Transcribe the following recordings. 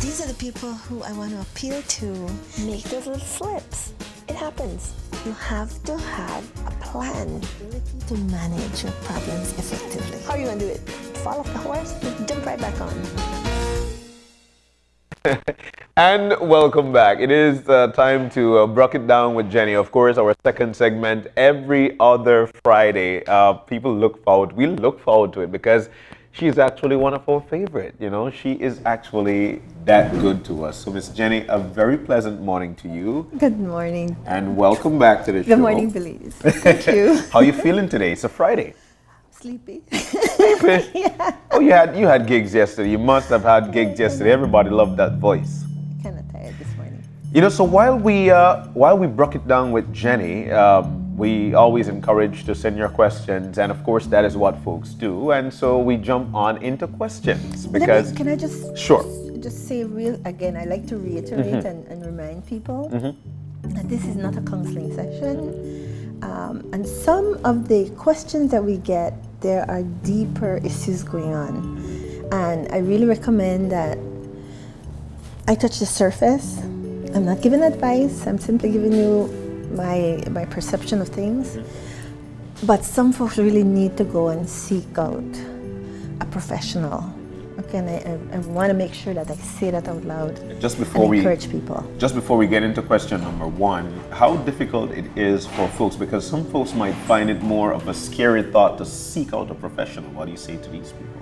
These are the people who I want to appeal to. Make those little slips. It happens. You have to have a plan to manage your problems effectively. How are you going to do it? Fall off the horse? Jump right back on. And welcome back. It is time to Bruk it down with Jenny. Of course, our second segment every other Friday. We look forward to it because she's actually one of our favorite. You know, she is actually that good to us. So, Miss Jenny, a very pleasant morning to you. Good morning. And welcome back to the show. Good morning, Belize. Thank you. How are you feeling today? It's a Friday. Sleepy. Sleepy? Yeah. Oh, you had gigs yesterday. You must have had gigs yesterday. Everybody loved that voice. Kind of tired this morning. You know, so while we broke it down with Jenny, we always encourage to send your questions, and of course that is what folks do. And so we jump on into questions because. Can I just say again? I like to reiterate and remind people that this is not a counseling session, and some of the questions that we get, there are deeper issues going on, and I really recommend that I touch the surface. I'm not giving advice. I'm simply giving you my perception of things. But some folks really need to go and seek out a professional. Okay, and I want to make sure that I say that out loud. Just before encourage people. Just before we get into question number one, how difficult it is for folks, because some folks might find it more of a scary thought to seek out a professional. What do you say to these people?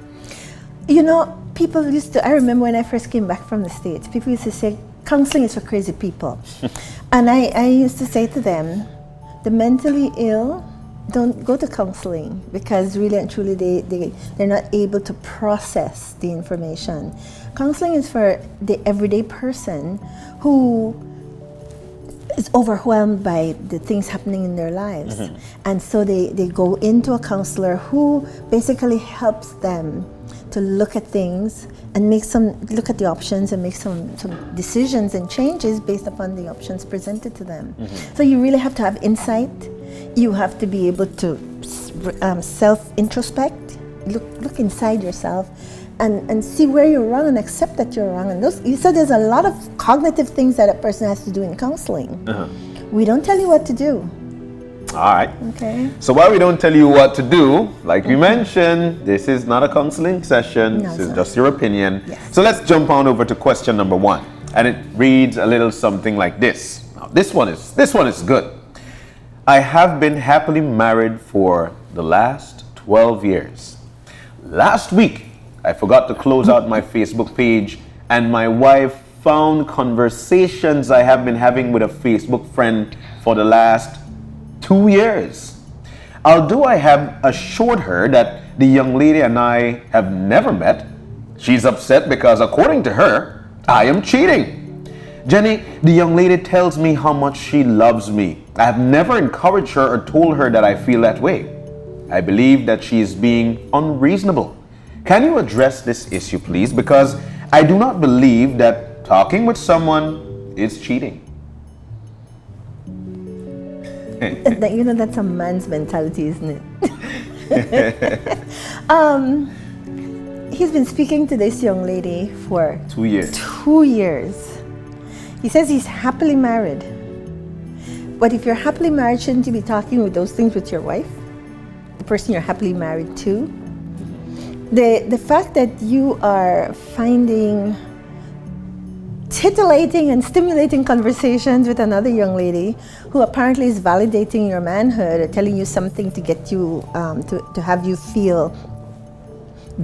You know, people I remember when I first came back from the States, people used to say, counseling is for crazy people. And I used to say to them, the mentally ill don't go to counseling because really and truly they're not able to process the information. Counseling is for the everyday person who is overwhelmed by the things happening in their lives. And so they go into a counselor who basically helps them to look at things and look at the options and make some decisions and changes based upon the options presented to them. So you really have to have insight. You have to be able to self-introspect, look inside yourself and see where you're wrong and accept that you're wrong. And so there's a lot of cognitive things that a person has to do in counseling. We don't tell you what to do. All right. Okay. So while we don't tell you what to do, like we mentioned, this is not a counseling session. No, this is just your opinion. Yes. So let's jump on over to question number one. And it reads a little something like this. Now, this one is good. I have been happily married for the last 12 years. Last week, I forgot to close out my Facebook page, and my wife found conversations I have been having with a Facebook friend for the last 2 years. Although I have assured her that the young lady and I have never met, she's upset because, according to her, I am cheating. Jenny, the young lady tells me how much she loves me. I have never encouraged her or told her that I feel that way. I believe that she is being unreasonable. Can you address this issue, please? Because I do not believe that talking with someone is cheating. You know, that's a man's mentality, isn't it? He's been speaking to this young lady for 2 years. 2 years. He says he's happily married. But if you're happily married, shouldn't you be talking with those things with your wife? The person you're happily married to? The fact that you are finding titillating and stimulating conversations with another young lady who apparently is validating your manhood or telling you something to get you, to have you feel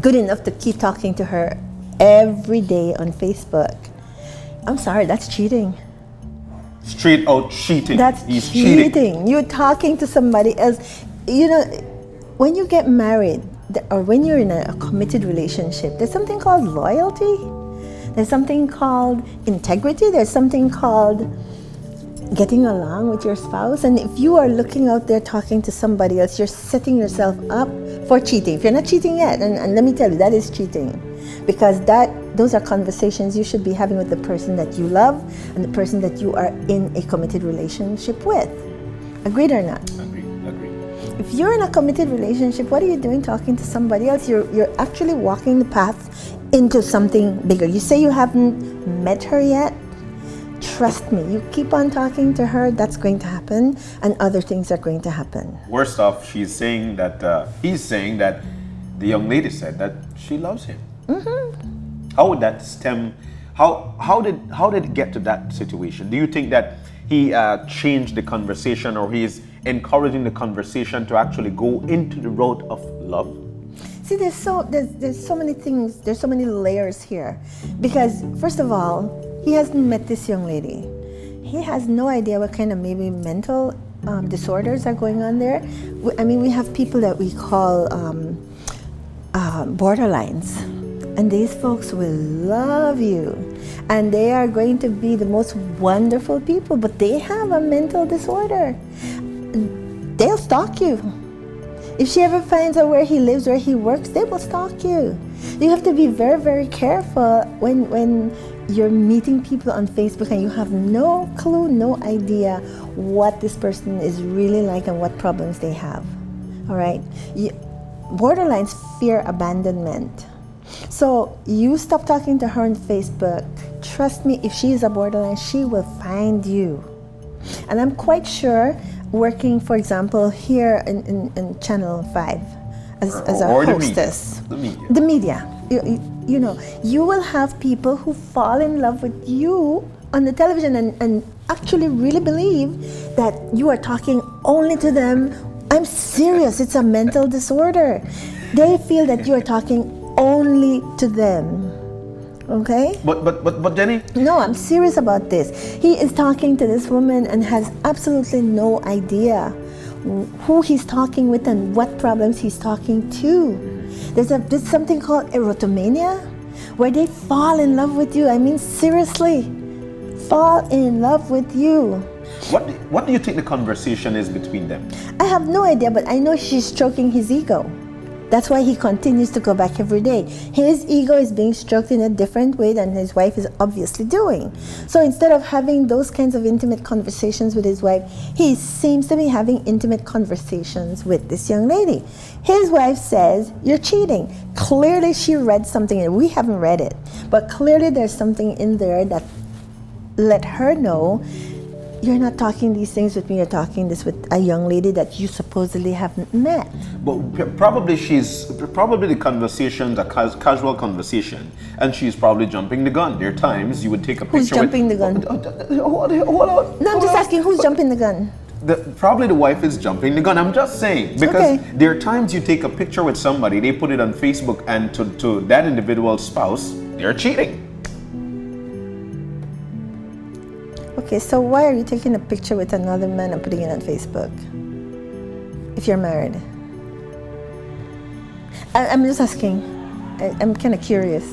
good enough to keep talking to her every day on Facebook. I'm sorry, that's cheating. Straight out cheating. He's cheating. You're talking to somebody else. You know, when you get married or when you're in a committed relationship, there's something called loyalty. There's something called integrity. There's something called getting along with your spouse. And if you are looking out there talking to somebody else, you're setting yourself up for cheating. If you're not cheating yet, and let me tell you, that is cheating. Because those are conversations you should be having with the person that you love and the person that you are in a committed relationship with. Agreed or not? Agreed. If you're in a committed relationship, what are you doing talking to somebody else? You're actually walking the path into something bigger. You say you haven't met her yet. Trust me, you keep on talking to her, that's going to happen, and other things are going to happen. Worst off, he's saying that the young lady said that she loves him. How would that stem? How did it get to that situation? Do you think that he changed the conversation, or he's encouraging the conversation to actually go into the road of love? See, there's so many things, there's so many layers here. Because first of all, he hasn't met this young lady. He has no idea what kind of maybe mental disorders are going on there. I mean, we have people that we call borderlines. And these folks will love you. And they are going to be the most wonderful people, but they have a mental disorder. They'll stalk you. If she ever finds out where he lives, where he works, they will stalk you. You have to be very, very careful when you're meeting people on Facebook and you have no clue, no idea what this person is really like and what problems they have. All right? Borderlines fear abandonment. So you stop talking to her on Facebook. Trust me, if she is a borderline, she will find you. And I'm quite sure, working, for example, here in Channel 5 as a hostess. The media. You know, you will have people who fall in love with you on the television and actually really believe that you are talking only to them. I'm serious, it's a mental disorder. They feel that you are talking only to them. Okay? But Jenny? No, I'm serious about this. He is talking to this woman and has absolutely no idea who he's talking with and what problems he's talking to. There's something called erotomania, where they fall in love with you. I mean, seriously, fall in love with you. What do you think the conversation is between them? I have no idea, but I know she's stroking his ego. That's why he continues to go back every day. His ego is being stroked in a different way than his wife is obviously doing. So instead of having those kinds of intimate conversations with his wife, he seems to be having intimate conversations with this young lady. His wife says, "You're cheating." Clearly she read something, and we haven't read it, but clearly there's something in there that let her know, you're not talking these things with me, you're talking this with a young lady that you supposedly haven't met. But probably the conversation's a casual conversation, and she's probably jumping the gun. There are times you would take a picture. Who's jumping the gun? Hold on. No, I'm just asking, who's jumping the gun? Probably the wife is jumping the gun. I'm just saying, because there are times you take a picture with somebody, they put it on Facebook, and to that individual's spouse, they're cheating. Okay, so why are you taking a picture with another man and putting it on Facebook if you're married? I'm just asking. I'm kind of curious.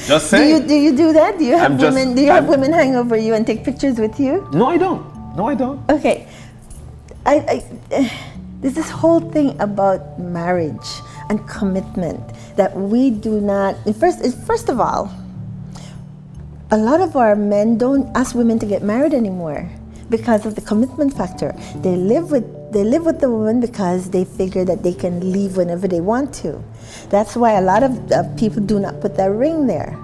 Just saying. Do you do that? Do you have women? Do you have women hang over you and take pictures with you? No, I don't. Okay, there's this whole thing about marriage and commitment that we do not. First of all, a lot of our men don't ask women to get married anymore because of the commitment factor. They live with the woman because they figure that they can leave whenever they want to. That's why a lot of people do not put that ring there.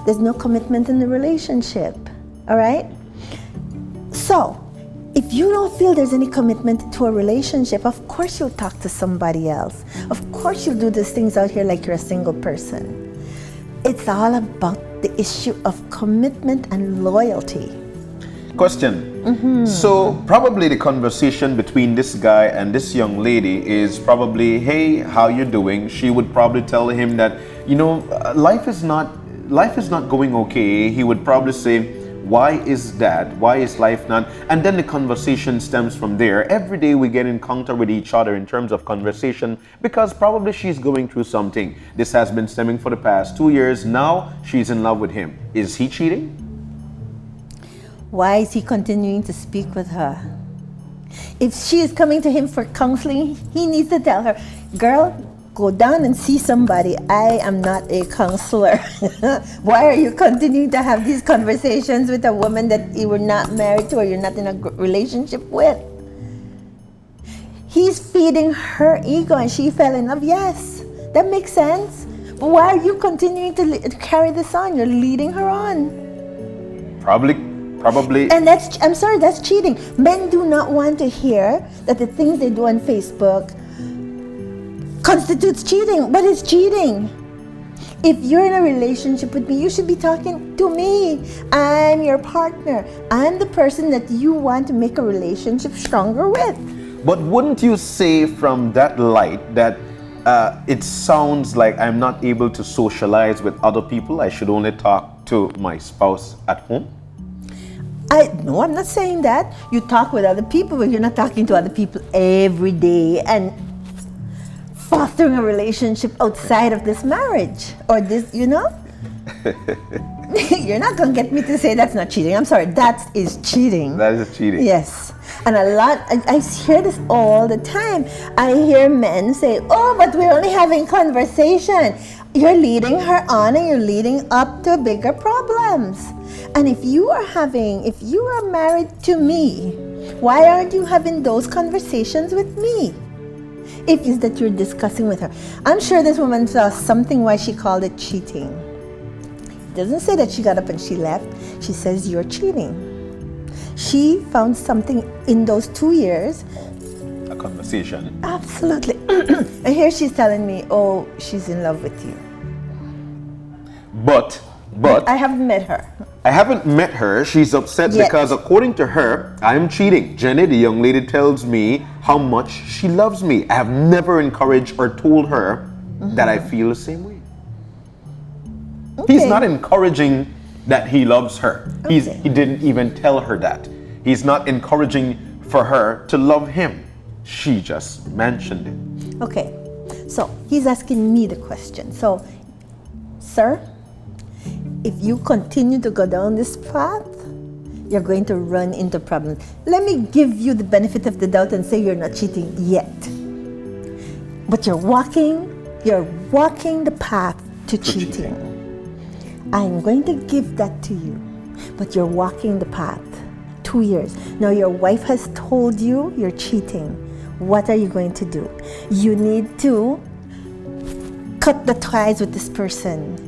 There's no commitment in the relationship. All right? So, if you don't feel there's any commitment to a relationship, of course you'll talk to somebody else. Of course you'll do these things out here like you're a single person. It's all about the issue of commitment and loyalty. Question. So probably the conversation between this guy and this young lady is probably, "Hey, how you doing?" She would probably tell him that, life is not going okay. He would probably say, "Why is that? Why is life not?" And then the conversation stems from there. Every day we get in contact with each other in terms of conversation, because probably she's going through something. This has been stemming for the past 2 years. Now she's in love with him. Is he cheating? Why is he continuing to speak with her? If she is coming to him for counseling, he needs to tell her, "Girl, go down and see somebody. I am not a counselor." Why are you continuing to have these conversations with a woman that you were not married to or you're not in a relationship with? He's feeding her ego and she fell in love. Yes, that makes sense. Why are you continuing to carry this on? You're leading her on. Probably. And I'm sorry, that's cheating. Men do not want to hear that the things they do on Facebook constitutes cheating, but it's cheating. If you're in a relationship with me, you should be talking to me. I'm your partner. I'm the person that you want to make a relationship stronger with. But wouldn't you say from that light that it sounds like I'm not able to socialize with other people? I should only talk to my spouse at home? No, I'm not saying that. You talk with other people, but you're not talking to other people every day and fostering a relationship outside of this marriage or this, You're not going to get me to say that's not cheating. I'm sorry, that is cheating. That is cheating. Yes. And I hear this all the time. I hear men say, oh, but we're only having conversation. You're leading her on and you're leading up to bigger problems. And if you are married to me, why aren't you having those conversations with me? If it's that you're discussing with her. I'm sure this woman saw something why she called it cheating. It doesn't say that she got up and she left. She says you're cheating. She found something in those 2 years. A conversation. Absolutely. And here she's telling me, oh, she's in love with you. But I haven't met her. I haven't met her. She's upset Yet. because according to her, I'm cheating. Jenny, the young lady, tells me how much she loves me. I have never encouraged or told her that I feel the same way. Okay. He's not encouraging that he loves her. Okay. He didn't even tell her that. He's not encouraging for her to love him. She just mentioned it. Okay, so he's asking me the question. So, sir, if you continue to go down this path, you're going to run into problems. Let me give you the benefit of the doubt and say you're not cheating yet. But you're walking the path to cheating. I'm going to give that to you. But you're walking the path. 2 years. Now your wife has told you you're cheating. What are you going to do? You need to cut the ties with this person.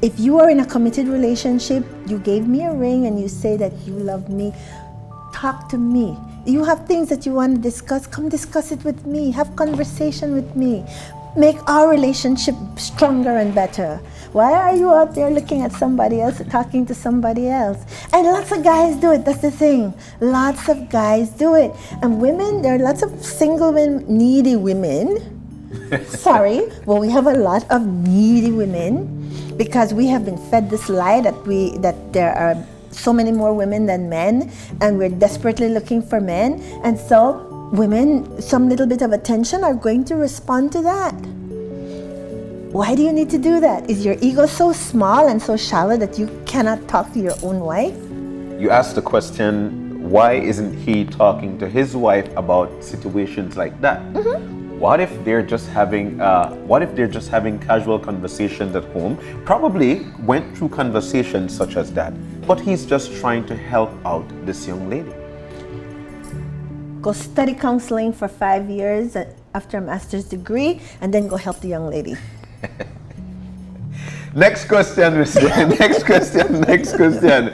If you are in a committed relationship, you gave me a ring and you say that you love me, talk to me. You have things that you want to discuss, come discuss it with me. Have conversation with me. Make our relationship stronger and better. Why are you out there looking at somebody else, talking to somebody else? And lots of guys do it, that's the thing. Lots of guys do it. And women, there are lots of single women, needy women. Sorry, well, we have a lot of needy women because we have been fed this lie that there are so many more women than men, and we're desperately looking for men. And so women, some little bit of attention are going to respond to that. Why do you need to do that? Is your ego so small and so shallow that you cannot talk to your own wife? You asked the question, why isn't he talking to his wife about situations like that? What if they're just having casual conversations at home? Probably went through conversations such as that, but he's just trying to help out this young lady. Go study counseling for 5 years after a master's degree, and then go help the young lady. Next question, Mr. Next question.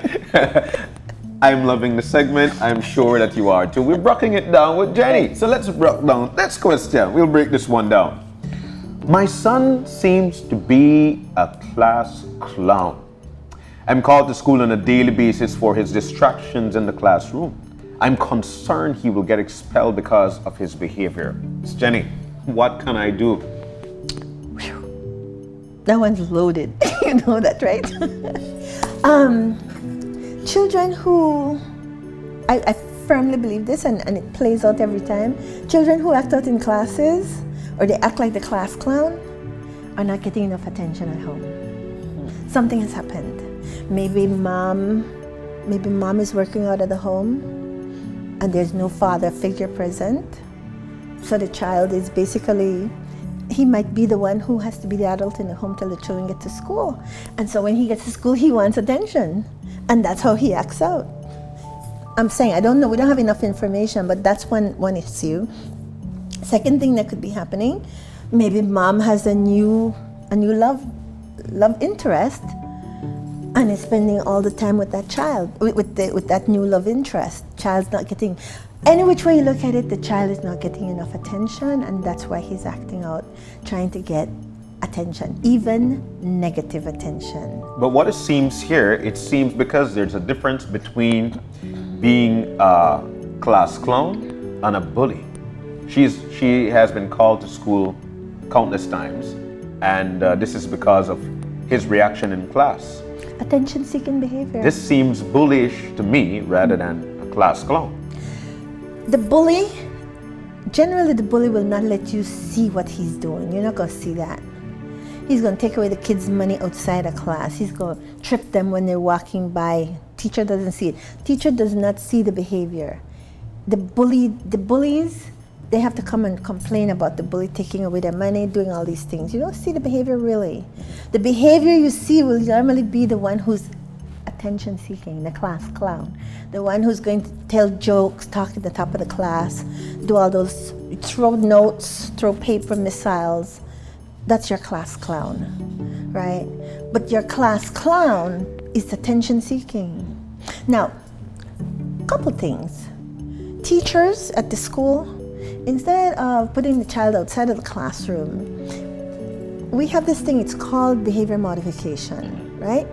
I'm loving the segment. I'm sure that you are too. We're breaking it down with Jenny. So let's break down. Next question. We'll break this one down. My son seems to be a class clown. I'm called to school on a daily basis for his distractions in the classroom. I'm concerned he will get expelled because of his behavior. Miss Jenny, what can I do? That one's loaded. You know that, right? Children who, I firmly believe this, and it plays out every time. Children who act out in classes, or they act like the class clown, are not getting enough attention at home. Something has happened. Maybe mom is working out of the home, and there's no father figure present. So the child is basically, he might be the one who has to be the adult in the home till the children get to school. And so when he gets to school, he wants attention. And that's how he acts out. I'm saying, I don't know, we don't have enough information, but that's one issue. Second thing that could be happening, maybe mom has a new love love interest and is spending all the time with that child, with that new love interest. Child's not getting, any which way you look at it, the child is not getting enough attention, and that's why he's acting out, trying to get attention, even negative attention. But what it seems here, it seems because there's a difference between being a class clown and a bully. She has been called to school countless times, and this is because of his reaction in class. Attention-seeking behavior. This seems bullish to me rather than a class clown. The bully, generally the bully will not let you see what he's doing. You're not going to see that. He's going to take away the kids' money outside of class. He's going to trip them when they're walking by. Teacher doesn't see it. Teacher does not see the behavior. The bullies, they have to come and complain about the bully taking away their money, doing all these things. You don't see the behavior really. The behavior you see will normally be the one who's attention seeking, the class clown. The one who's going to tell jokes, talk at the top of the class, do all those, throw notes, throw paper missiles. That's your class clown, right? But your class clown is attention seeking. Now, couple things. Teachers at the school, instead of putting the child outside of the classroom, we have this thing, it's called behavior modification, right?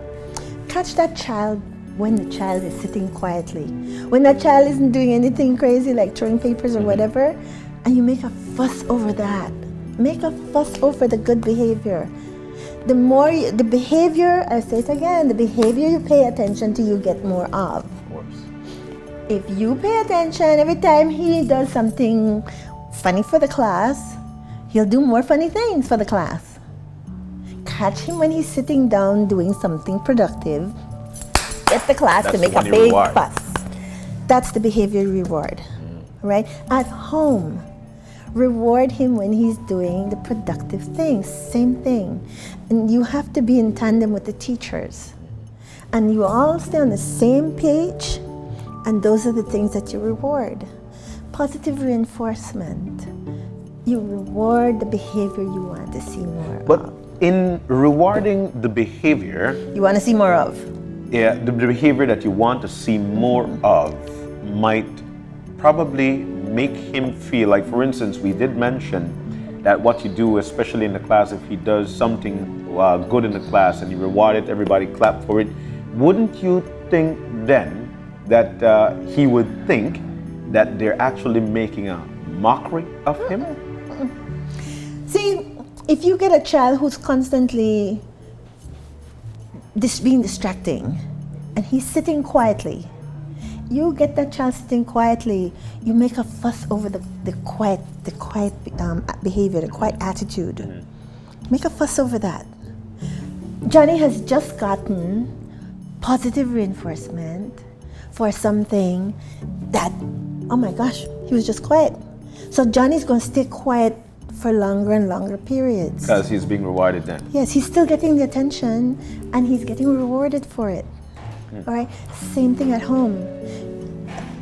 Catch that child when the child is sitting quietly. When that child isn't doing anything crazy like throwing papers or whatever, and you make a fuss over that. Make a fuss over the good behavior. The more the behavior, I say it again, the behavior you pay attention to, you get more of. Of course. If you pay attention every time he does something funny for the class, he'll do more funny things for the class. Catch him when he's sitting down doing something productive. Get the class to make a big fuss. That's the behavior reward, right? At home, reward him when he's doing the productive things, same thing. And you have to be in tandem with the teachers. And you all stay on the same page, and those are the things that you reward. Positive reinforcement. You reward the behavior you want to see more But of. in rewarding the behavior, You want to see more of. yeah, the behavior that you want to see more of might probably make him feel like, for instance, we did mention that what you do, especially in the class, if he does something good in the class and you reward it, everybody clap for it, wouldn't you think then that he would think that they're actually making a mockery of him? See, if you get a child who's constantly being distracting and he's sitting quietly, you get that child sitting quietly, you make a fuss over the quiet behavior, the quiet attitude. Make a fuss over that. Johnny has just gotten positive reinforcement for something that, oh my gosh, he was just quiet. So Johnny's going to stay quiet for longer and longer periods. Because he's being rewarded then. Yes, he's still getting the attention and he's getting rewarded for it. All right, same thing at home.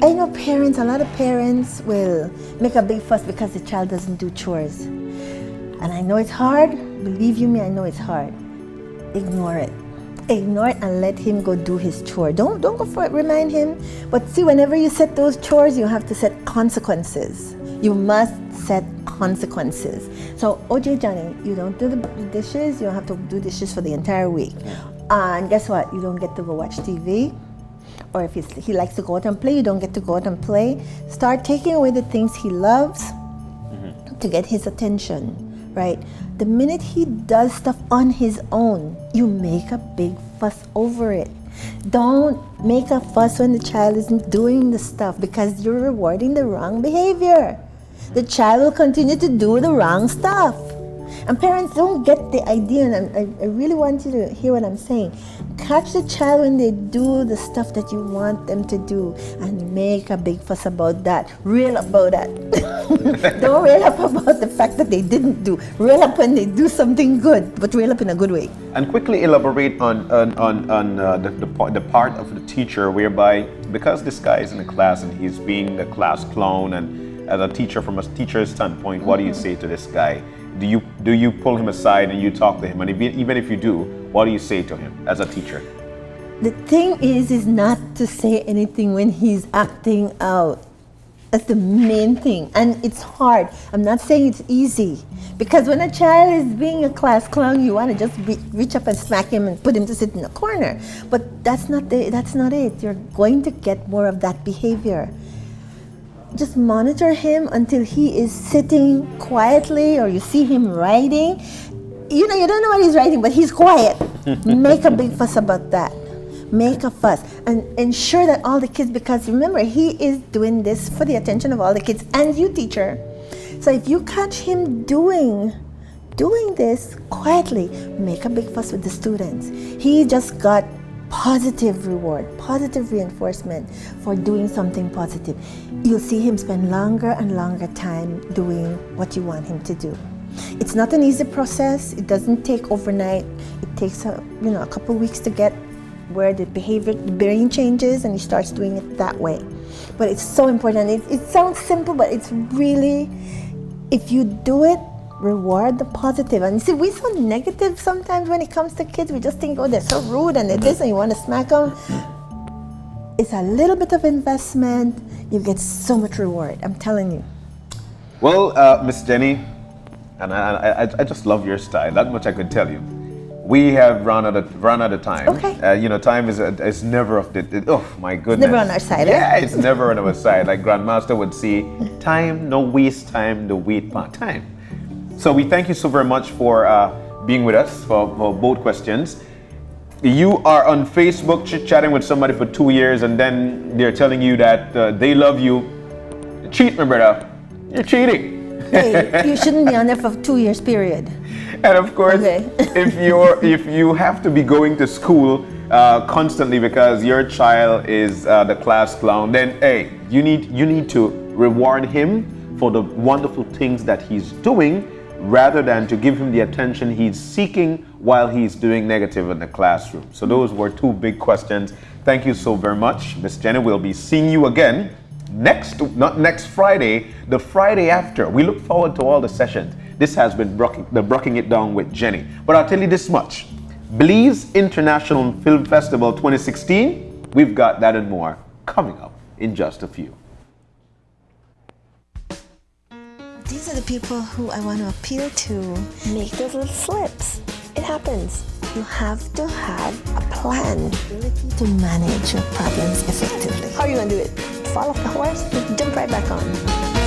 I know parents, a lot of parents will make a big fuss because the child doesn't do chores. And I know it's hard, believe you me, I know it's hard. Ignore it. Ignore it and let him go do his chore. Don't go for it, remind him. But see, whenever you set those chores, you have to set consequences. You must set consequences. So, OJ Johnny, you don't do the dishes, you don't have to do dishes for the entire week. And guess what? You don't get to go watch TV. Or if he likes to go out and play, you don't get to go out and play. Start taking away the things he loves to get his attention, right? The minute he does stuff on his own, you make a big fuss over it. Don't make a fuss when the child isn't doing the stuff because you're rewarding the wrong behavior. The child will continue to do the wrong stuff. And parents don't get the idea, and I really want you to hear what I'm saying. Catch the child when they do the stuff that you want them to do and make a big fuss about that. Rail about that. Don't rail up about the fact that they didn't do. Rail up when they do something good, but rail up in a good way. And quickly elaborate on the part of the teacher whereby, because this guy is in the class and he's being a class clown, and as a teacher, from a teacher's standpoint, what do you say to this guy? do you pull him aside and you talk to him? And even if you do, what do you say to him as a teacher? The thing is not to say anything when he's acting out. That's the main thing. And it's hard. I'm not saying it's easy. Because when a child is being a class clown, you want to just reach up and smack him and put him to sit in a corner. But that's not it. You're going to get more of that behavior. Just monitor him until he is sitting quietly, or you see him writing. You don't know what he's writing, but he's quiet. Make a big fuss about that. Make a fuss and ensure that all the kids, because remember, he is doing this for the attention of all the kids and you, teacher. So if you catch him doing this quietly, make a big fuss with the students. He just got positive reward, positive reinforcement for doing something positive. You'll see him spend longer and longer time doing what you want him to do. It's not an easy process. It doesn't take overnight. It takes a couple weeks to get where the brain changes and he starts doing it that way. But it's so important. It sounds simple, but it's really, if you do it, reward the positive. And you see, we're so negative sometimes when it comes to kids. We just think, oh, they're so rude and they're this, and you want to smack them. It's a little bit of investment. You get so much reward, I'm telling you. Well, Miss Jenny, and I just love your style. That much I could tell you. We have run out of time. Okay. Time is never of the. Oh my goodness. Never on our side. Yeah, it's never on our side. Like Grandmaster would say, time no waste time, the wait part time. So we thank you so very much for being with us for both questions. You are on Facebook chit-chatting with somebody for 2 years, and then they're telling you that they love you. Cheat, my brother. You're cheating. Hey, you shouldn't be on there for 2 years period. And of course, okay. if you have to be going to school constantly because your child is the class clown, then hey, you need to reward him for the wonderful things that he's doing, rather than to give him the attention he's seeking while he's doing negative in the classroom. So those were two big questions. Thank you so very much, Miss Jenny. We'll be seeing you again not next Friday, the Friday after. We look forward to all the sessions. This has been the Brucking It Down with Jenny. But I'll tell you this much. Belize International Film Festival 2016, we've got that and more coming up in just a few. These are the people who I want to appeal to. Make those little slips. It happens. You have to have a plan to manage your problems effectively. How are you going to do it? Fall off the horse? Jump right back on.